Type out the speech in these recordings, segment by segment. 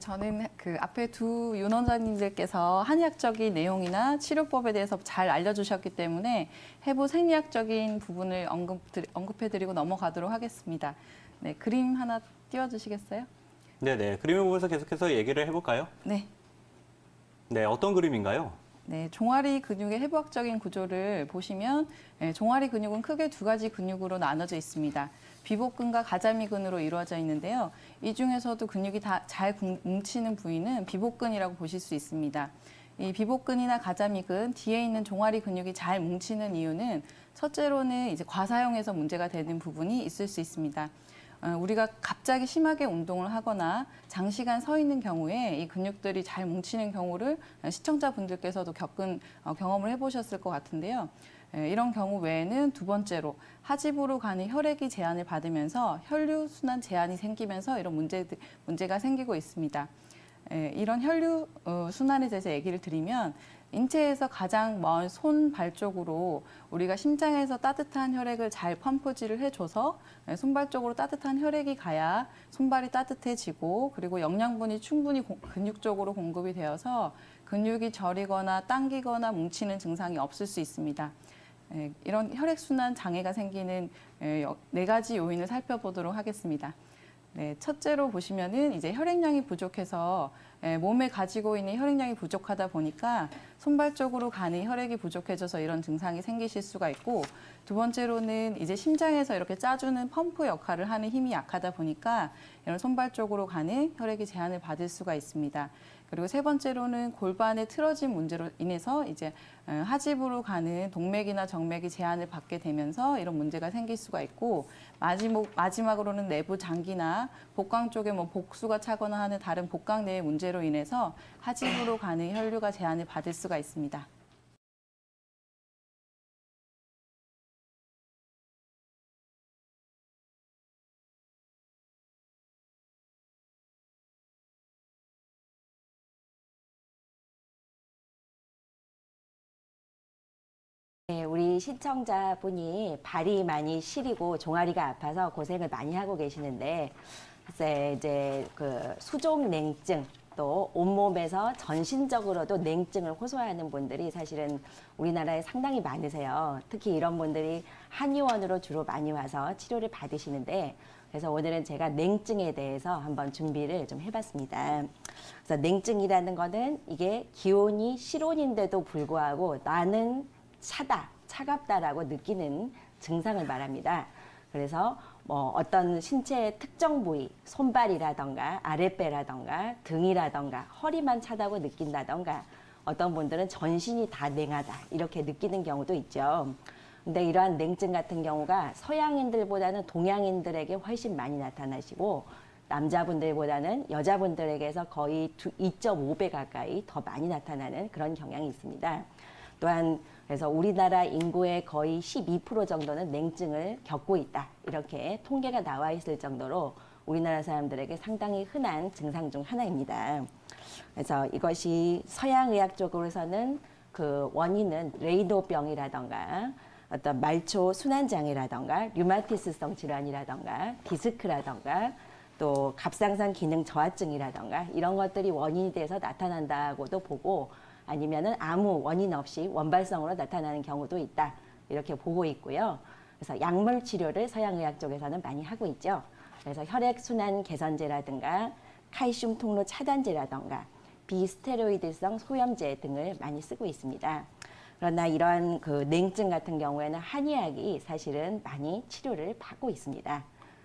저는 그 앞에 두 윤원장님들께서 한의학적인 내용이나 치료법에 대해서 잘 알려주셨기 때문에 해부 생리학적인 부분을 언급해드리고 넘어가도록 하겠습니다. 네, 그림 하나 띄워주시겠어요? 네네. 그림을 보면서 계속해서 얘기를 해볼까요? 네. 네, 어떤 그림인가요? 네, 종아리 근육의 해부학적인 구조를 보시면 종아리 근육은 크게 두 가지 근육으로 나눠져 있습니다. 비복근과 가자미근으로 이루어져 있는데요. 이 중에서도 근육이 다 잘 뭉치는 부위는 비복근이라고 보실 수 있습니다. 이 비복근이나 가자미근 뒤에 있는 종아리 근육이 잘 뭉치는 이유는 첫째로는 이제 과사용에서 문제가 되는 부분이 있을 수 있습니다. 우리가 갑자기 심하게 운동을 하거나 장시간 서 있는 경우에 이 근육들이 잘 뭉치는 경우를 시청자분들께서도 경험을 해보셨을 것 같은데요. 이런 경우 외에는 두 번째로 하집으로 가는 혈액이 제한을 받으면서 혈류순환 제한이 생기면서 이런 문제가 생기고 있습니다. 이런 혈류 순환에 대해서 얘기를 드리면 인체에서 가장 먼 손, 발 쪽으로 우리가 심장에서 따뜻한 혈액을 잘 펌프질을 해줘서 손발 쪽으로 따뜻한 혈액이 가야 손발이 따뜻해지고 그리고 영양분이 충분히 근육 쪽으로 공급이 되어서 근육이 저리거나 당기거나 뭉치는 증상이 없을 수 있습니다. 이런 혈액순환 장애가 생기는 네 가지 요인을 살펴보도록 하겠습니다. 네, 첫째로 보시면은 이제 혈액량이 부족해서 몸에 가지고 있는 혈액량이 부족하다 보니까 손발 쪽으로 가는 혈액이 부족해져서 이런 증상이 생기실 수가 있고, 두 번째로는 이제 심장에서 이렇게 짜주는 펌프 역할을 하는 힘이 약하다 보니까 이런 손발 쪽으로 가는 혈액이 제한을 받을 수가 있습니다. 그리고 세 번째로는 골반의 틀어진 문제로 인해서 이제 하집으로 가는 동맥이나 정맥이 제한을 받게 되면서 이런 문제가 생길 수가 있고, 마지막으로는 내부 장기나 복강 쪽에 뭐 복수가 차거나 하는 다른 복강 내의 문제로 인해서 하집으로 가는 혈류가 제한을 받을 수가 있습니다. 네, 우리 시청자분이 발이 많이 시리고 종아리가 아파서 고생을 많이 하고 계시는데, 글쎄 이제 그 수족 냉증 또 온몸에서 전신적으로도 냉증을 호소하는 분들이 사실은 우리나라에 상당히 많으세요. 특히 이런 분들이 한의원으로 주로 많이 와서 치료를 받으시는데, 그래서 오늘은 제가 냉증에 대해서 한번 준비를 좀 해봤습니다. 그래서 냉증이라는 거는 이게 기온이 실온인데도 불구하고 나는 차다, 차갑다라고 느끼는 증상을 말합니다. 그래서 뭐 어떤 신체의 특정 부위, 손발이라던가 아랫배라던가 등이라던가 허리만 차다고 느낀다던가 어떤 분들은 전신이 다 냉하다 이렇게 느끼는 경우도 있죠. 근데 이러한 냉증 같은 경우가 서양인들보다는 동양인들에게 훨씬 많이 나타나시고 남자분들보다는 여자분들에게서 거의 2.5배 가까이 더 많이 나타나는 그런 경향이 있습니다. 또한 그래서 우리나라 인구의 거의 12% 정도는 냉증을 겪고 있다. 이렇게 통계가 나와 있을 정도로 우리나라 사람들에게 상당히 흔한 증상 중 하나입니다. 그래서 이것이 서양의학 쪽으로서는 그 원인은 레이노병이라던가 어떤 말초 순환장애라던가 류마티스성 질환이라던가 디스크라던가 또 갑상선 기능 저하증이라던가 이런 것들이 원인이 돼서 나타난다고도 보고, 아니면은 아무 원인 없이 원발성으로 나타나는 경우도 있다 이렇게 보고 있고요. 그래서 약물 치료를 서양의학 쪽에서는 많이 하고 있죠. 그래서 혈액순환 개선제라든가 칼슘 통로 차단제라든가 비스테로이드성 소염제 등을 많이 쓰고 있습니다. 그러나 이러한 그 냉증 같은 경우에는 한의학이 사실은 많이 치료를 받고 있습니다.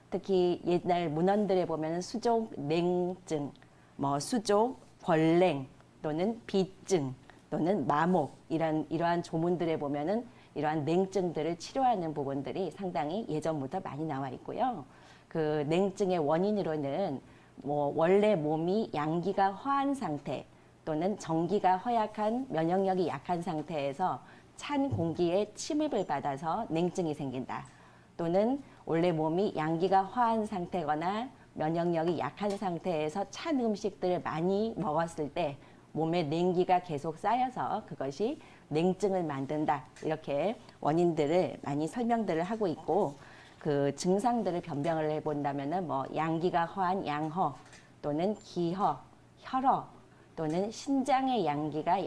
특히 옛날 문헌들에 보면 수족 냉증, 뭐 수족 벌냉 또는 비증 또는 마목 이러한 조문들에 보면은 이러한 냉증들을 치료하는 부분들이 상당히 예전부터 많이 나와 있고요. 그 냉증의 원인으로는 뭐 원래 몸이 양기가 허한 상태 또는 정기가 허약한 면역력이 약한 상태에서 찬 공기에 침입을 받아서 냉증이 생긴다. 또는 원래 몸이 양기가 허한 상태거나 면역력이 약한 상태에서 찬 음식들을 많이 먹었을 때 몸에 냉기가 계속 쌓여서 그것이 냉증을 만든다. 이렇게 원인들을 많이 설명들을 하고 있고, 그 증상들을 변명을 해본다면은 뭐 양기가 허한 양허 또는 기허, 혈허 또는 신장의 양기가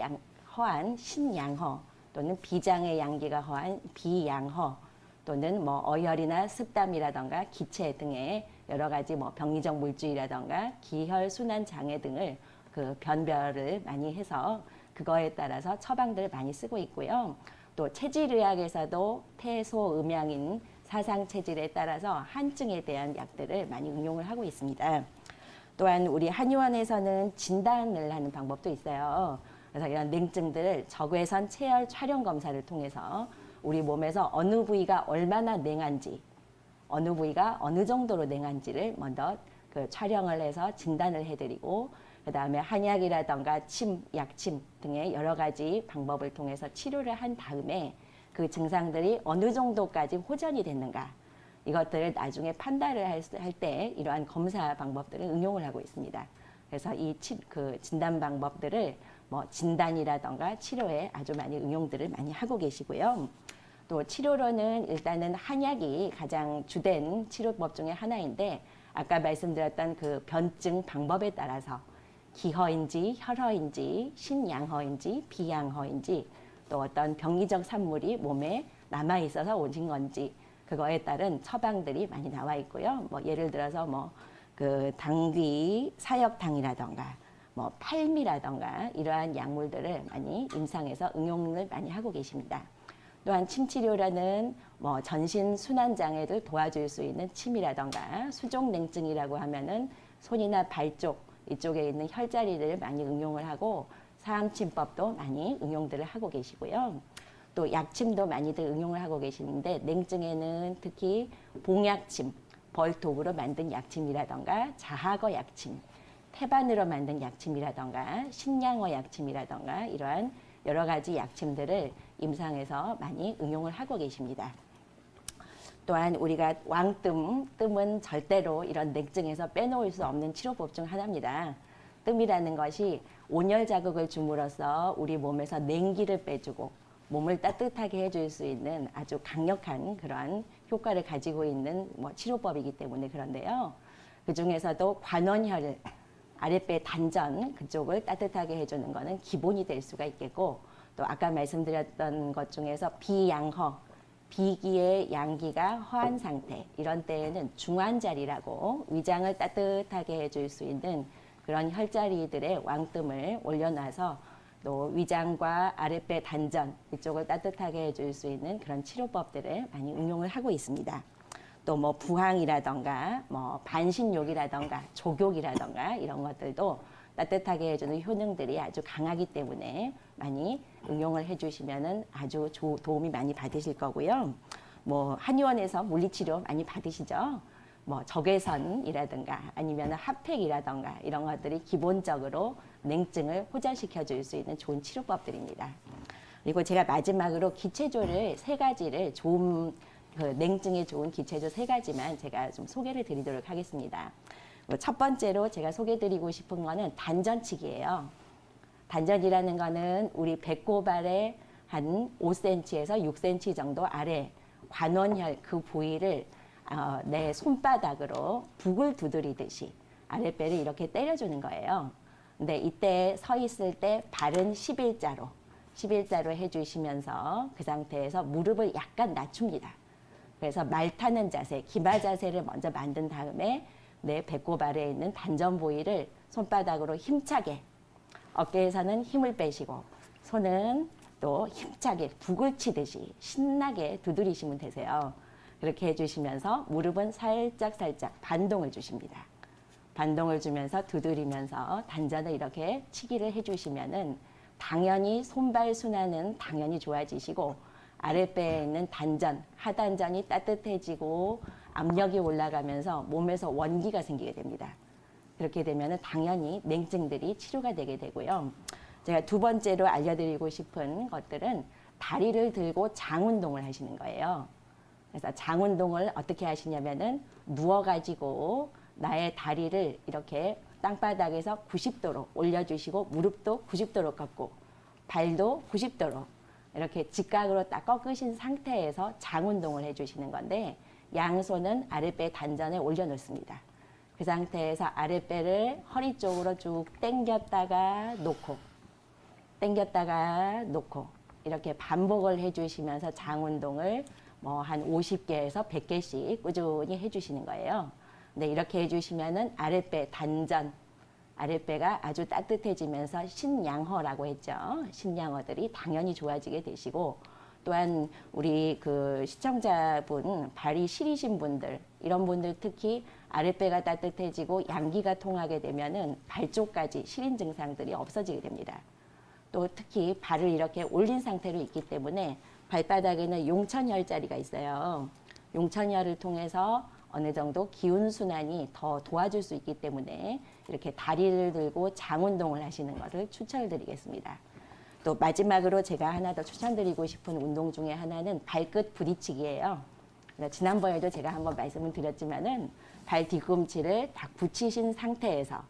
허한 신양허 또는 비장의 양기가 허한 비양허 또는 뭐 어혈이나 습담이라던가 기체 등의 여러 가지 뭐 병리적 물주라던가 기혈 순환 장애 등을 그 변별을 많이 해서 그거에 따라서 처방들을 많이 쓰고 있고요. 또 체질의학에서도 태소음양인 사상 체질에 따라서 한증에 대한 약들을 많이 응용을 하고 있습니다. 또한 우리 한의원에서는 진단을 하는 방법도 있어요. 그래서 이런 냉증들을 적외선 체열 촬영 검사를 통해서 우리 몸에서 어느 부위가 얼마나 냉한지, 어느 부위가 어느 정도로 냉한지를 먼저 그 촬영을 해서 진단을 해드리고, 그 다음에 한약이라던가 침, 약침 등의 여러 가지 방법을 통해서 치료를 한 다음에 그 증상들이 어느 정도까지 호전이 됐는가, 이것들을 나중에 판단을 할 때 이러한 검사 방법들을 응용을 하고 있습니다. 그래서 이 그 진단 방법들을 뭐 진단이라던가 치료에 아주 많이 응용들을 많이 하고 계시고요. 또 치료로는 일단은 한약이 가장 주된 치료법 중에 하나인데, 아까 말씀드렸던 그 변증 방법에 따라서 기허인지 혈허인지 신양허인지 비양허인지 또 어떤 병리적 산물이 몸에 남아 있어서 오신 건지 그거에 따른 처방들이 많이 나와 있고요. 뭐 예를 들어서 뭐 그 당귀 사역탕이라던가 뭐 팔미라던가 이러한 약물들을 많이 임상에서 응용을 많이 하고 계십니다. 또한 침치료라는 뭐 전신 순환 장애를 도와줄 수 있는 침이라던가 수족냉증이라고 하면은 손이나 발 쪽 이쪽에 있는 혈자리들을 많이 응용을 하고 사암침법도 많이 응용들을 하고 계시고요. 또 약침도 많이들 응용을 하고 계시는데, 냉증에는 특히 봉약침, 벌독으로 만든 약침이라던가 자하거 약침, 태반으로 만든 약침이라던가 신양어 약침이라던가 이러한 여러 가지 약침들을 임상에서 많이 응용을 하고 계십니다. 또한 우리가 뜸은 절대로 이런 냉증에서 빼놓을 수 없는 치료법 중 하나입니다. 뜸이라는 것이 온열 자극을 줌으로써 우리 몸에서 냉기를 빼주고 몸을 따뜻하게 해줄 수 있는 아주 강력한 그러한 효과를 가지고 있는 뭐 치료법이기 때문에 그런데요. 그 중에서도 관원혈, 아랫배 단전 그쪽을 따뜻하게 해주는 것은 기본이 될 수가 있겠고, 또 아까 말씀드렸던 것 중에서 비양허, 비기의 양기가 허한 상태, 이런 때에는 중환자리라고 위장을 따뜻하게 해줄 수 있는 그런 혈자리들의 왕뜸을 올려놔서 또 위장과 아랫배 단전 이쪽을 따뜻하게 해줄 수 있는 그런 치료법들을 많이 응용을 하고 있습니다. 또 뭐 부항이라던가 뭐 반신욕이라던가 족욕이라던가 이런 것들도 따뜻하게 해주는 효능들이 아주 강하기 때문에 많이 응용을 해주시면은 아주 도움이 많이 받으실 거고요. 뭐 한의원에서 물리치료 많이 받으시죠? 뭐 적외선이라든가 아니면 핫팩이라든가 이런 것들이 기본적으로 냉증을 호전시켜 줄 수 있는 좋은 치료법들입니다. 그리고 제가 마지막으로 기체조를 3가지를 좋은 그 냉증에 좋은 기체조 3가지만 제가 좀 소개를 드리도록 하겠습니다. 첫 번째로 제가 소개드리고 싶은 거는 단전치기예요. 단전이라는 거는 우리 배꼽아래 한 5cm에서 6cm 정도 아래 관원혈 그 부위를 내 손바닥으로 북을 두드리듯이 아랫배를 이렇게 때려주는 거예요. 근데 이때 서 있을 때 발은 11자로 해주시면서 그 상태에서 무릎을 약간 낮춥니다. 그래서 말 타는 자세, 기마 자세를 먼저 만든 다음에 내 배꼽 아래에 있는 단전 부위를 손바닥으로 힘차게, 어깨에서는 힘을 빼시고 손은 또 힘차게 북을 치듯이 신나게 두드리시면 되세요. 그렇게 해주시면서 무릎은 살짝 반동을 주십니다. 반동을 주면서 두드리면서 단전을 이렇게 치기를 해주시면은 당연히 손발 순환은 당연히 좋아지시고 아랫배에 있는 단전, 하단전이 따뜻해지고 압력이 올라가면서 몸에서 원기가 생기게 됩니다. 그렇게 되면은 당연히 냉증들이 치료가 되게 되고요. 제가 2번째로 알려드리고 싶은 것들은 다리를 들고 장운동을 하시는 거예요. 그래서 장운동을 어떻게 하시냐면은 누워가지고 나의 다리를 이렇게 땅바닥에서 90도로 올려주시고 무릎도 90도로 꺾고 발도 90도로 이렇게 직각으로 딱 꺾으신 상태에서 장운동을 해주시는 건데, 양손은 아랫배 단전에 올려놓습니다. 그 상태에서 아랫배를 허리 쪽으로 쭉 당겼다가 놓고 당겼다가 놓고 이렇게 반복을 해주시면서 장 운동을 뭐 한 50개에서 100개씩 꾸준히 해주시는 거예요. 근데 이렇게 해주시면은 아랫배 단전, 아랫배가 아주 따뜻해지면서 신양허라고 했죠. 신양허들이 당연히 좋아지게 되시고, 또한 우리 그 시청자분, 발이 시리신 분들, 이런 분들 특히 아랫배가 따뜻해지고 양기가 통하게 되면은 발 쪽까지 시린 증상들이 없어지게 됩니다. 또 특히 발을 이렇게 올린 상태로 있기 때문에 발바닥에는 용천혈자리가 있어요. 용천혈을 통해서 어느 정도 기운 순환이 더 도와줄 수 있기 때문에 이렇게 다리를 들고 장 운동을 하시는 것을 추천드리겠습니다. 또 마지막으로 제가 하나 더 추천드리고 싶은 운동 중에 하나는 발끝 부딪히기예요. 지난번에도 제가 한번 말씀을 드렸지만은 발 뒤꿈치를 딱 붙이신 상태에서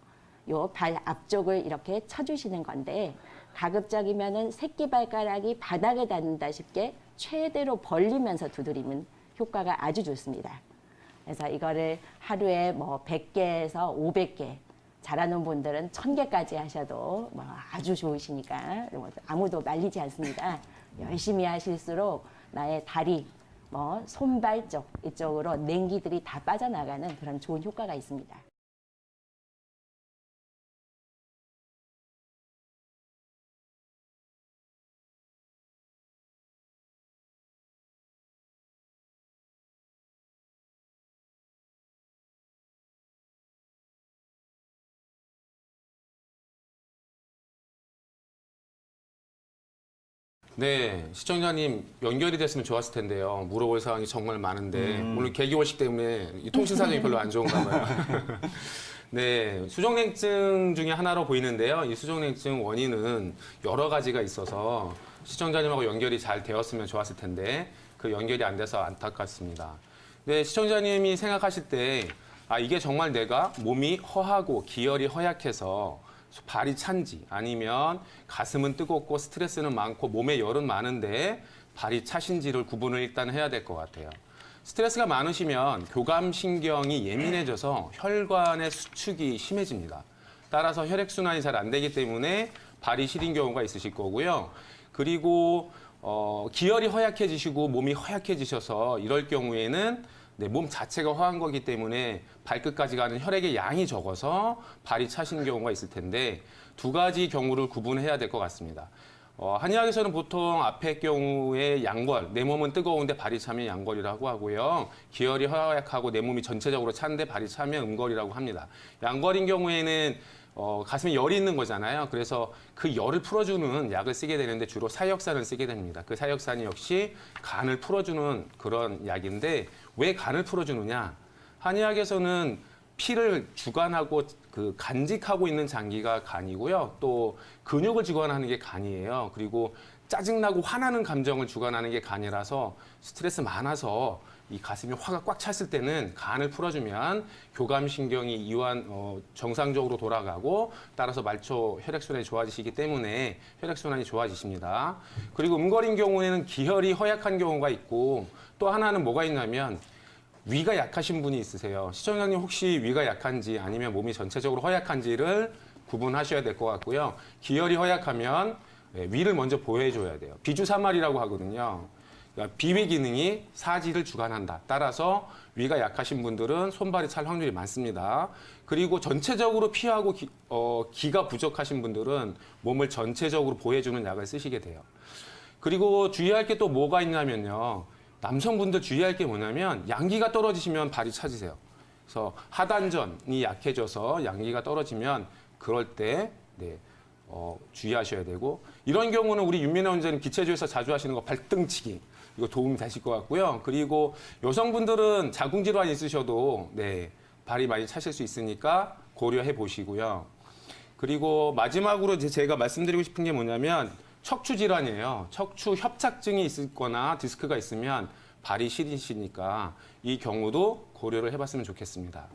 요 발 앞쪽을 이렇게 쳐주시는 건데, 가급적이면은 새끼발가락이 바닥에 닿는다 싶게 최대로 벌리면서 두드리면 효과가 아주 좋습니다. 그래서 이거를 하루에 뭐 100개에서 500개, 잘하는 분들은 1000개까지 하셔도 뭐 아주 좋으시니까 아무도 말리지 않습니다. 열심히 하실수록 나의 다리, 뭐 손발 쪽 이쪽으로 냉기들이 다 빠져나가는 그런 좋은 효과가 있습니다. 네, 시청자님 연결이 됐으면 좋았을 텐데요. 물어볼 사항이 정말 많은데 오늘 개기월식 때문에 이 통신 사정이 별로 안 좋은가 봐요. 네, 수족냉증 중에 하나로 보이는데요. 이 수족냉증 원인은 여러 가지가 있어서 시청자님하고 연결이 잘 되었으면 좋았을 텐데 그 연결이 안 돼서 안타깝습니다. 네, 시청자님이 생각하실 때 이게 정말 내가 몸이 허하고 기혈이 허약해서 발이 찬지, 아니면 가슴은 뜨겁고 스트레스는 많고 몸에 열은 많은데 발이 차신지를 구분을 일단 해야 될 것 같아요. 스트레스가 많으시면 교감신경이 예민해져서 혈관의 수축이 심해집니다. 따라서 혈액순환이 잘 안 되기 때문에 발이 시린 경우가 있으실 거고요. 그리고 기혈이 허약해지시고 몸이 허약해지셔서 이럴 경우에는 몸 자체가 허한 거기 때문에 발끝까지 가는 혈액의 양이 적어서 발이 차신 경우가 있을 텐데, 두 가지 경우를 구분해야 될 것 같습니다. 한의학에서는 보통 앞의 경우에 양걸, 내 몸은 뜨거운데 발이 차면 양걸이라고 하고요. 기혈이 허약하고 내 몸이 전체적으로 찬데 발이 차면 음걸이라고 합니다. 양걸인 경우에는 가슴에 열이 있는 거잖아요. 그래서 그 열을 풀어주는 약을 쓰게 되는데 주로 사역산을 쓰게 됩니다. 그 사역산이 역시 간을 풀어주는 그런 약인데, 왜 간을 풀어주느냐? 한의학에서는 피를 주관하고 그 간직하고 있는 장기가 간이고요. 또 근육을 주관하는 게 간이에요. 그리고 짜증나고 화나는 감정을 주관하는 게 간이라서 스트레스 많아서 이 가슴이 화가 꽉 찼을 때는 간을 풀어주면 교감신경이 이완 정상적으로 돌아가고, 따라서 말초 혈액순환이 좋아지시기 때문에 혈액순환이 좋아지십니다. 그리고 음걸인 경우에는 기혈이 허약한 경우가 있고, 또 하나는 뭐가 있냐면 위가 약하신 분이 있으세요. 시청자님 혹시 위가 약한지 아니면 몸이 전체적으로 허약한지를 구분하셔야 될 것 같고요. 기혈이 허약하면 위를 먼저 보호해줘야 돼요. 비주사말이라고 하거든요. 그러니까 비위 기능이 사지를 주관한다. 따라서 위가 약하신 분들은 손발이 찰 확률이 많습니다. 그리고 전체적으로 피하고 기가 부족하신 분들은 몸을 전체적으로 보호해주는 약을 쓰시게 돼요. 그리고 주의할 게 또 뭐가 있냐면요. 남성분들 주의할 게 뭐냐면 양기가 떨어지시면 발이 차지세요. 그래서 하단전이 약해져서 양기가 떨어지면 그럴 때 주의하셔야 되고, 이런 경우는 우리 윤민아 원장님 기체조에서 자주 하시는 거 발등치기, 이거 도움이 되실 것 같고요. 그리고 여성분들은 자궁질환 있으셔도 발이 많이 차실 수 있으니까 고려해 보시고요. 그리고 마지막으로 제가 말씀드리고 싶은 게 뭐냐면 척추 질환이에요. 척추 협착증이 있거나 디스크가 있으면 발이 시리시니까 이 경우도 고려를 해봤으면 좋겠습니다.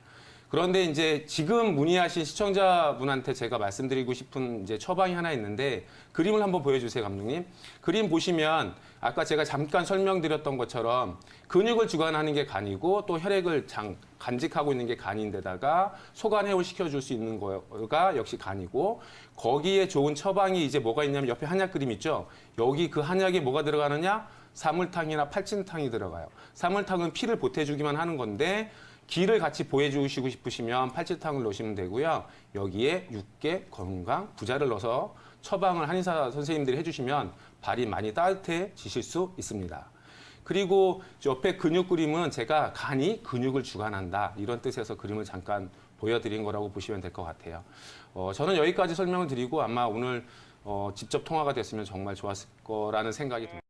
그런데 이제 지금 문의하신 시청자분한테 제가 말씀드리고 싶은 이제 처방이 하나 있는데 그림을 한번 보여주세요, 감독님. 그림 보시면 아까 제가 잠깐 설명드렸던 것처럼 근육을 주관하는 게 간이고 또 혈액을 간직하고 있는 게 간인데다가 소관회를 시켜줄 수 있는 거가 역시 간이고 거기에 좋은 처방이 이제 뭐가 있냐면 옆에 한약 그림 있죠? 여기 그 한약에 뭐가 들어가느냐? 사물탕이나 팔진탕이 들어가요. 사물탕은 피를 보태주기만 하는 건데 기를 같이 보여주시고 싶으시면 팔찌탕을 넣으시면 되고요. 여기에 육개, 건강, 부자를 넣어서 처방을 한의사 선생님들이 해주시면 발이 많이 따뜻해지실 수 있습니다. 그리고 옆에 근육 그림은 제가 간이 근육을 주관한다 이런 뜻에서 그림을 잠깐 보여드린 거라고 보시면 될 것 같아요. 저는 여기까지 설명을 드리고 아마 오늘 직접 통화가 됐으면 정말 좋았을 거라는 생각이 듭니다.